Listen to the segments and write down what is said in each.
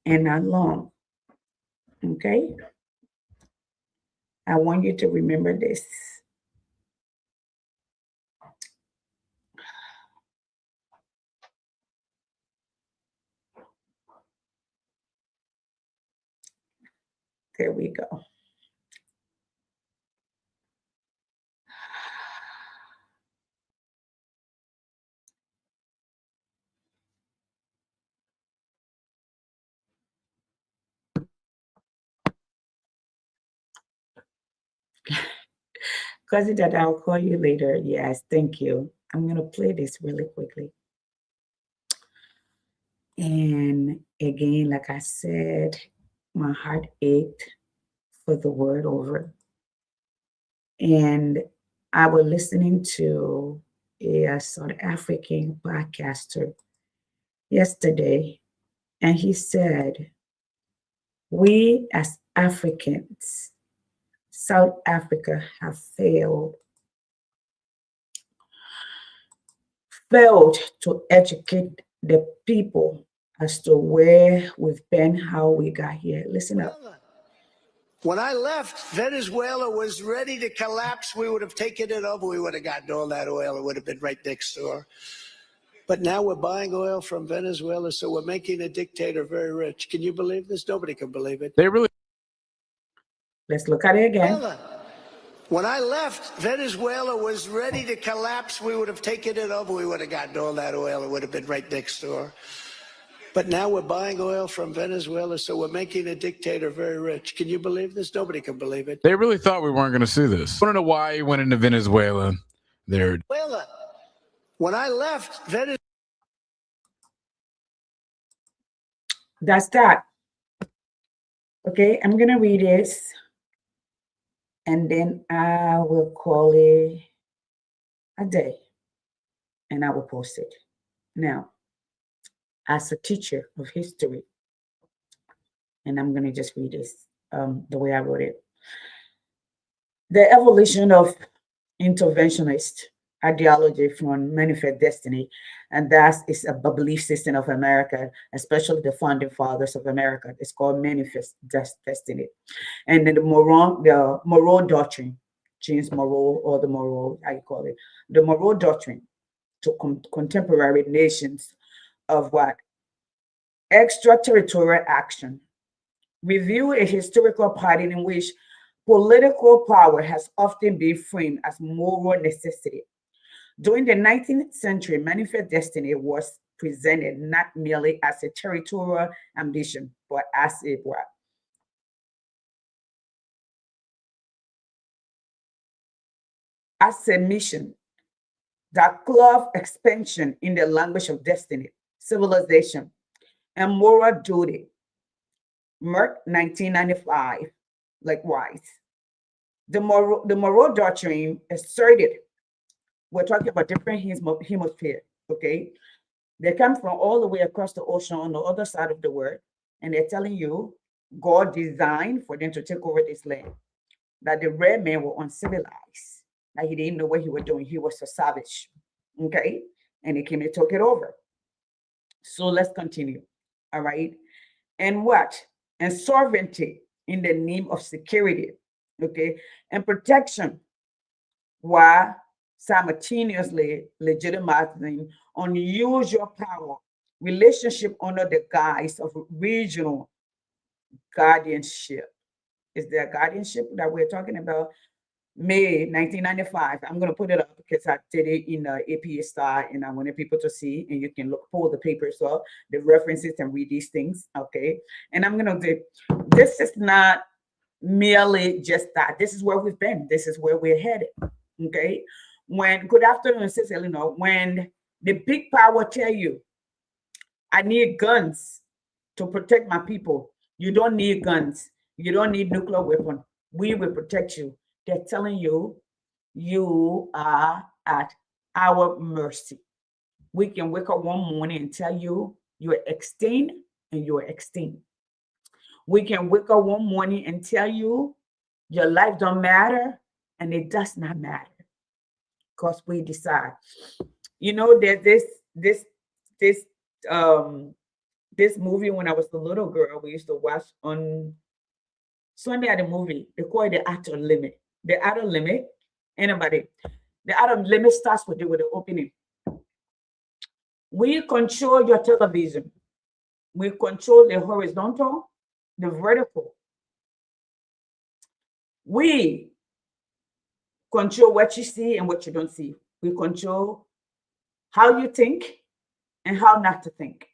and not long. Okay? I want you to remember this. There we go. Cousin that I'll call you later. Yes, thank you. I'm going to play this really quickly. And again, like I said, my heart ached for the word over. And I was listening to a South African podcaster yesterday, and he said, we as Africans, South Africa have failed to educate the people as to where we've been, how we got here. Listen up. When I left, Venezuela was ready to collapse. We would have taken it over. We would have gotten all that oil. It would have been right next door. But now we're buying oil from Venezuela, so we're making a dictator very rich. Can you believe this? Nobody can believe it. They really. Let's look at it again. When I left, Venezuela was ready to collapse. We would have taken it over. We would have gotten all that oil. It would have been right next door. But now we're buying oil from Venezuela, so we're making a dictator very rich. Can you believe this? Nobody can believe it. They really thought we weren't going to see this. I want to know why he went into Venezuela. When I left, Venezuela. That's that. Okay, I'm going to read this, and then I will call it a day, and I will post it. Now, as a teacher of history, and I'm going to just read this the way I wrote it. The evolution of interventionist ideology from Manifest Destiny, and that is a belief system of America, especially the founding fathers of America. It's called Manifest Destiny. And then the Monroe Doctrine, James Monroe, or the Monroe, how you call it, the Monroe Doctrine to contemporary nations of what? Extraterritorial action. Review a historical pattern in which political power has often been framed as moral necessity. During the 19th century, Manifest Destiny was presented not merely as a territorial ambition, but as a what? As a mission that clove expansion in the language of destiny, civilization, and moral duty. Merck, 1995, likewise. The Monroe Doctrine asserted, we're talking about different hemispheres, okay? They come from all the way across the ocean on the other side of the world, and they're telling you God designed for them to take over this land, that the red men were uncivilized, that he didn't know what he was doing. He was so savage, okay? And he came and took it over. So let's continue, all right? And what? And sovereignty in the name of security, okay? And protection, while simultaneously legitimizing unusual power, relationship under the guise of regional guardianship. Is there a guardianship that we're talking about? May 1995. I'm going to put it up because I did it in the APA style and I wanted people to see, and you can pull the papers up, the references, and read these things. Okay. And I'm going to do this is not merely just that. This is where we've been. This is where we're headed. Okay. Good afternoon, Sister Eleanor. When the big power tell you, I need guns to protect my people, you don't need guns. You don't need nuclear weapon. We will protect you. They're telling you, you are at our mercy. We can wake up one morning and tell you you're extinct and you're extinct. We can wake up one morning and tell you your life don't matter and it does not matter because we decide. You know, there's this this movie when I was a little girl. We used to watch on Sunday at the movie. They call it the outer limit. The outer limit. Anybody? The outer limit starts with the opening. We control your television. We control the horizontal, the vertical. We control what you see and what you don't see. We control how you think and how not to think.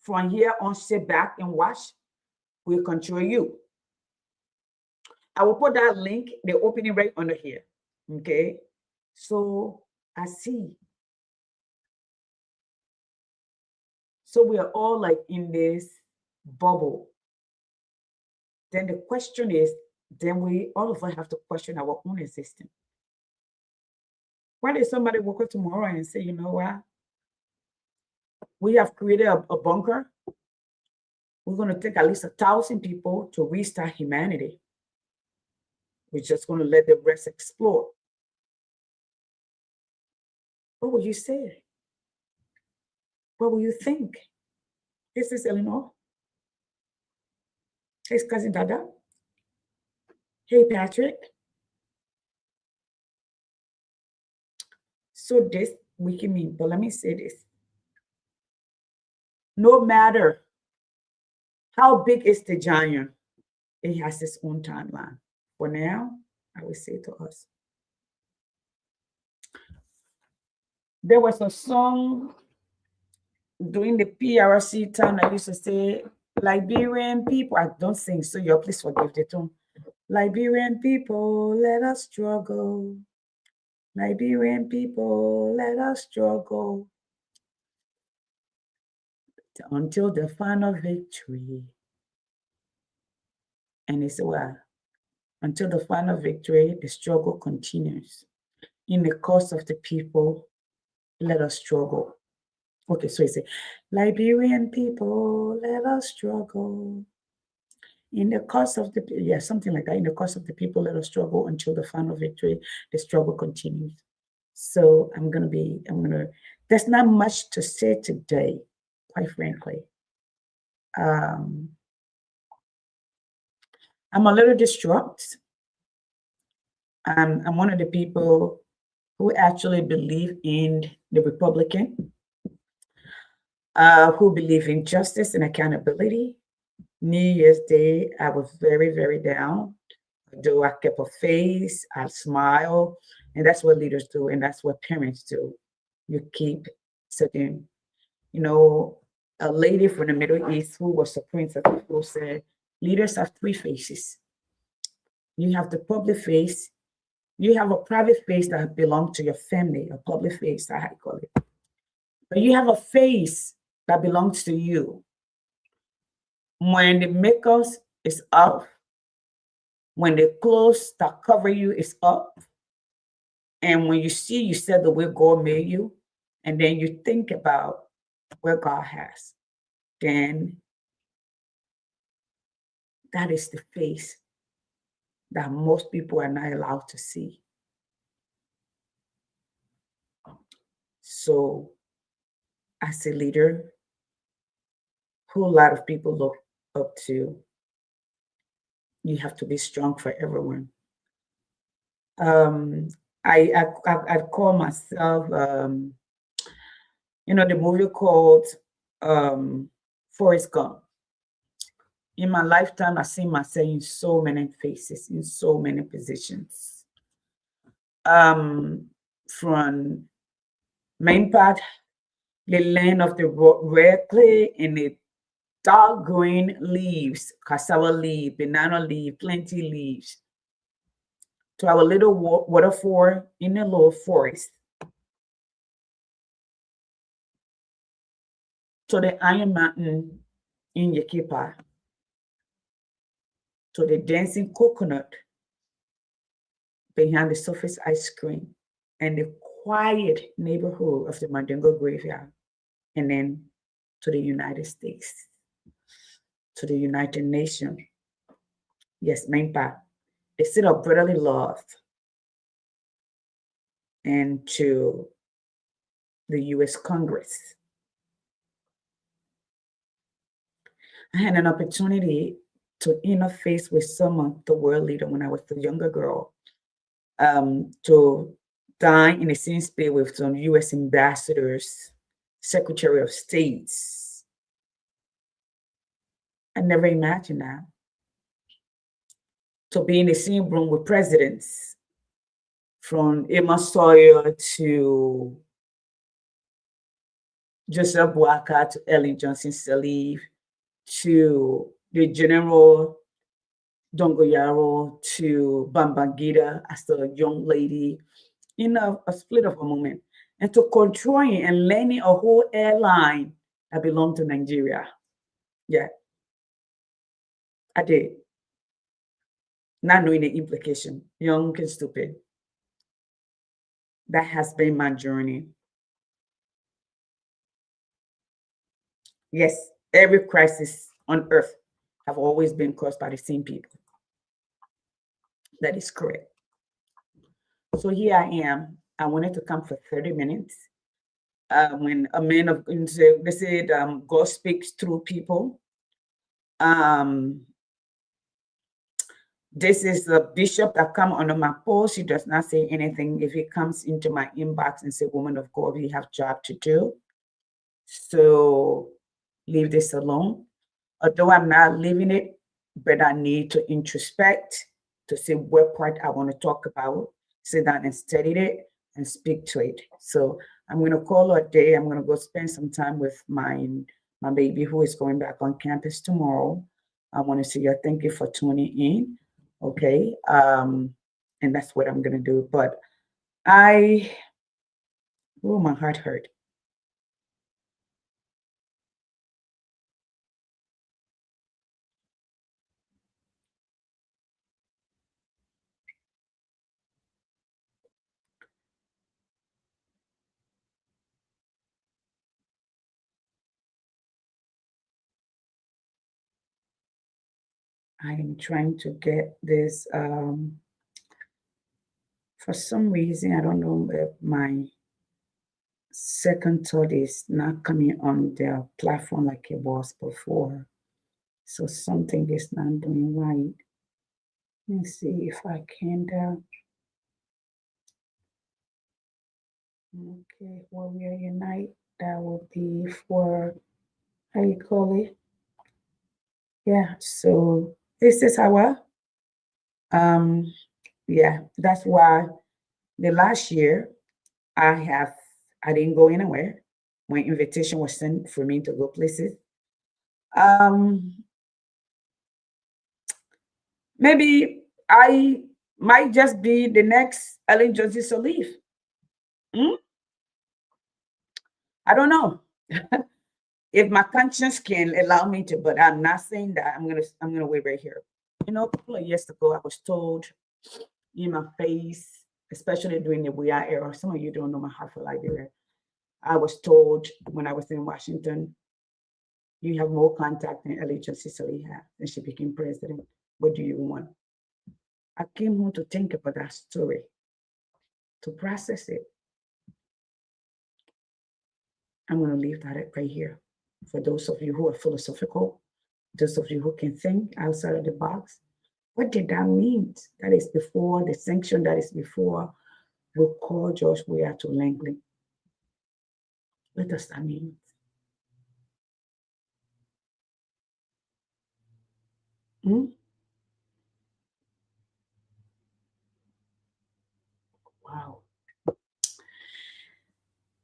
From here on, sit back and watch. We control you. I will put that link, the opening right under here. Okay. So I see. So we are all like in this bubble. Then the question is, then we all of us have to question our own existence. Why did somebody wake up tomorrow and say, you know what? We have created a bunker. We're going to take at least 1,000 people to restart humanity. We're just going to let the rest explore. What will you say? What will you think? This is Eleanor. Hey, cousin Dada. Hey, Patrick. So this wiki mean, but let me say this. No matter how big is the giant, it has its own timeline. For now, I will say to us. There was a song during the PRC time I used to say, Liberian people, I don't sing, so you please forgive the tone. Liberian people, let us struggle. Liberian people, let us struggle until the final victory. And it's well, until the final victory, the struggle continues. In the cause of the people, let us struggle. Okay, so he said, Liberian people, let us struggle. In the cause of the, yeah, something like that. In the cause of the people, let us struggle until the final victory. The struggle continues. So there's not much to say today, quite frankly. I'm a little distraught. I'm one of the people who actually believe in the Republican, who believe in justice and accountability. New Year's Day, I was very, very down. Though I kept a face, I smile, and that's what leaders do, and that's what parents do. You keep certain, a lady from the Middle East who was a princess who said, leaders have 3 faces. You have the public face, you have a private face that belongs to your family, a public face, that's how I call it. But you have a face that belongs to you. When the makeup is up, when the clothes that cover you is up, and when you see yourself the way God made you, and then you think about where God has, then that is the face that most people are not allowed to see. So, as a leader, who a lot of people look up to, you have to be strong for everyone. I call myself, the movie called Forrest Gump. In my lifetime, I've seen myself in so many faces, in so many positions. From main part, the land of the red clay and the dark green leaves, cassava leaf, banana leaf, plenty leaves, to our little waterfall in the low forest, to the Iron Mountain in Yakipa, to the dancing coconut behind the surface ice cream, and the quiet neighborhood of the Mandingo graveyard, and then to the United States, to the United Nations. Yes, main part, the city of brotherly love, and to the US Congress. I had an opportunity to interface with some of the world leader when I was a younger girl, to dine in the same space with some U.S. ambassadors, Secretary of States. I never imagined that. To be in the same room with presidents, from Emma Sawyer to Joseph Boakai to Ellen Johnson Sirleaf to the General Dongoyaro to Babangida as a young lady in a split of a moment, and to controlling and learning a whole airline that belonged to Nigeria. Yeah, I did. Not knowing the implication, young and stupid. That has been my journey. Yes, every crisis on earth have always been caused by the same people. That is correct. So here I am. I wanted to come for 30 minutes. When a man of, they said, God speaks through people. This is a bishop that come under my post. He does not say anything. If he comes into my inbox and say, woman of God, we have job to do. So leave this alone. Although I'm not leaving it, but I need to introspect to see what part I want to talk about, sit down and study it and speak to it. So I'm going to call it a day. I'm going to go spend some time with my baby who is going back on campus tomorrow. I want to see you. Thank you for tuning in. Okay. And that's what I'm going to do. But my heart hurt. I am trying to get this, for some reason, I don't know if my second thought is not coming on their platform like it was before. So something is not doing right. Let me see if I can, okay, Warrior Unite, that will be for, how you call it? Yeah, so this is our, yeah, that's why the last year I didn't go anywhere. My invitation was sent for me to go places. Maybe I might just be the next Ellen Johnson Sirleaf. I don't know if my conscience can allow me to, but I'm not saying that. I'm gonna wait right here. You know, a couple of years ago, I was told in my face, especially during the We Are era. Some of you don't know my heart for Liberia. I was told when I was in Washington, you have more contact than Ellen Johnson Sirleaf had, and she became president. What do you want? I came home to think about that story, to process it. I'm going to leave that right here. For those of you who are philosophical, those of you who can think outside of the box, what did that mean? That is before the sanction, that is before we call George Weah to Langley. What does that mean? Wow.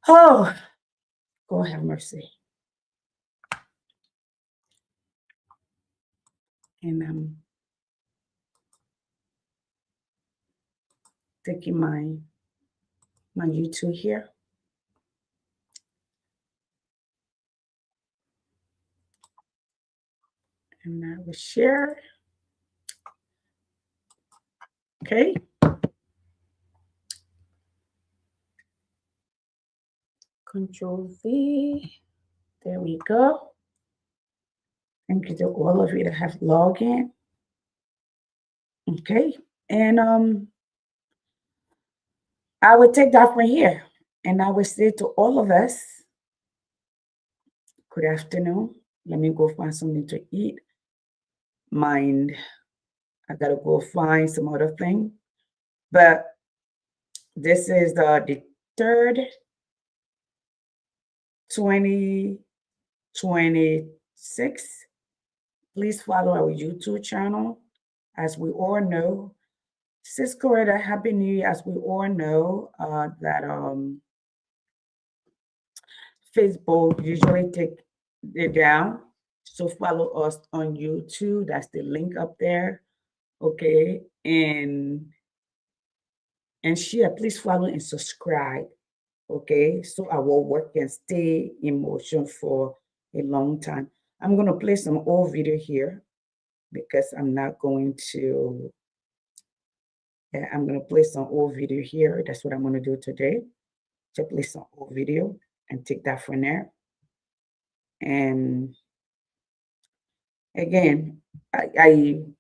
Oh, God have mercy. And I'm taking my YouTube here. And I will share. Okay. Control V. There we go. Thank you to all of you that have logged in. Okay. And I would take that from here. And I would say to all of us, good afternoon, Let me go find something to eat. Mind, I gotta go find some other thing. But this is the third 2026. Please follow our YouTube channel. As we all know, Sis Coretta, Happy New Year. As we all know, that Facebook usually take it down. So follow us on YouTube. That's the link up there. Okay. And share. Please follow and subscribe. Okay. So our work can stay in motion for a long time. I'm going to play some old video here because I'm not going to. I'm going to play some old video here. That's what I'm going to do today. To play some old video and take that from there. And again, I'm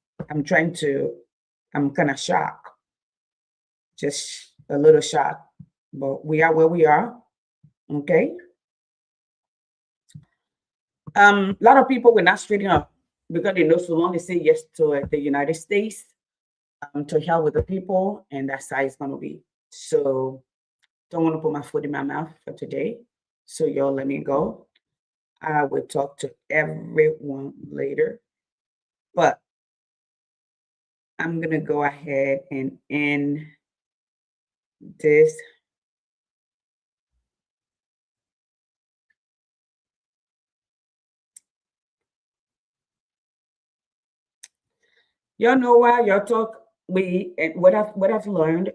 trying to, I'm kind of shocked, just a little shocked, but we are where we are. Okay. A lot of people were not straighten up because they know so long they say yes to the United States, to help with the people, and that's how it's going to be. So don't want to put my foot in my mouth for today. So y'all let me go. I will talk to everyone later, but I'm going to go ahead and end this. Y'all know why y'all talk, and what I've learned,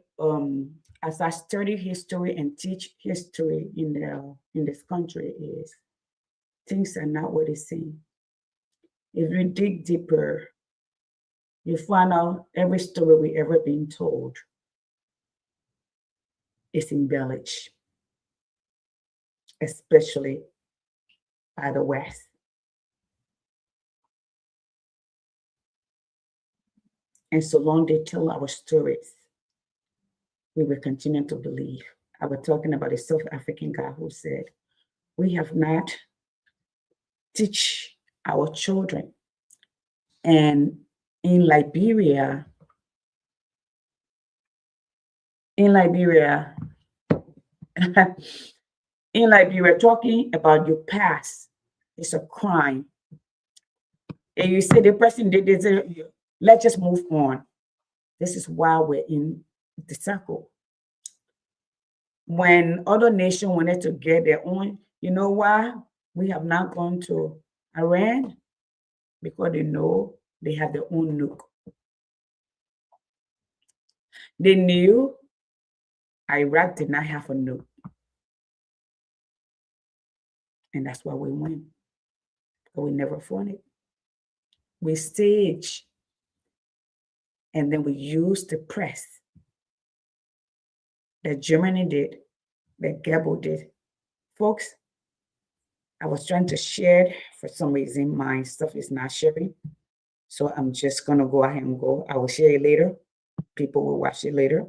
as I study history and teach history in this country is things are not what they seem. If you dig deeper, you find out every story we ever been told is embellished, especially by the West. And so long they tell our stories, we will continue to believe. I was talking about a South African guy who said, we have not teach our children. And in Liberia, talking about your past is a crime. And you say the person did this, let's just move on. This is why we're in the circle. When other nations wanted to get their own, you know why we have not gone to Iran? Because they know they have their own nuke. They knew Iraq did not have a nuke. And that's why we win. But we never fought it. We stage, and then we use the press that Germany did, that Goebbels did. Folks, I was trying to share. For some reason, my stuff is not sharing. So I'm just going to go ahead and go. I will share it later. People will watch it later.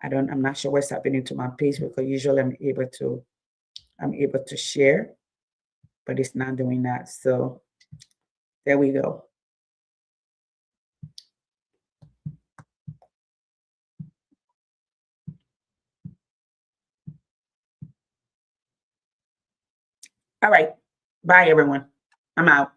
I'm not sure what's happening to my page because usually I'm able to share, but it's not doing that. So there we go. All right. Bye, everyone. I'm out.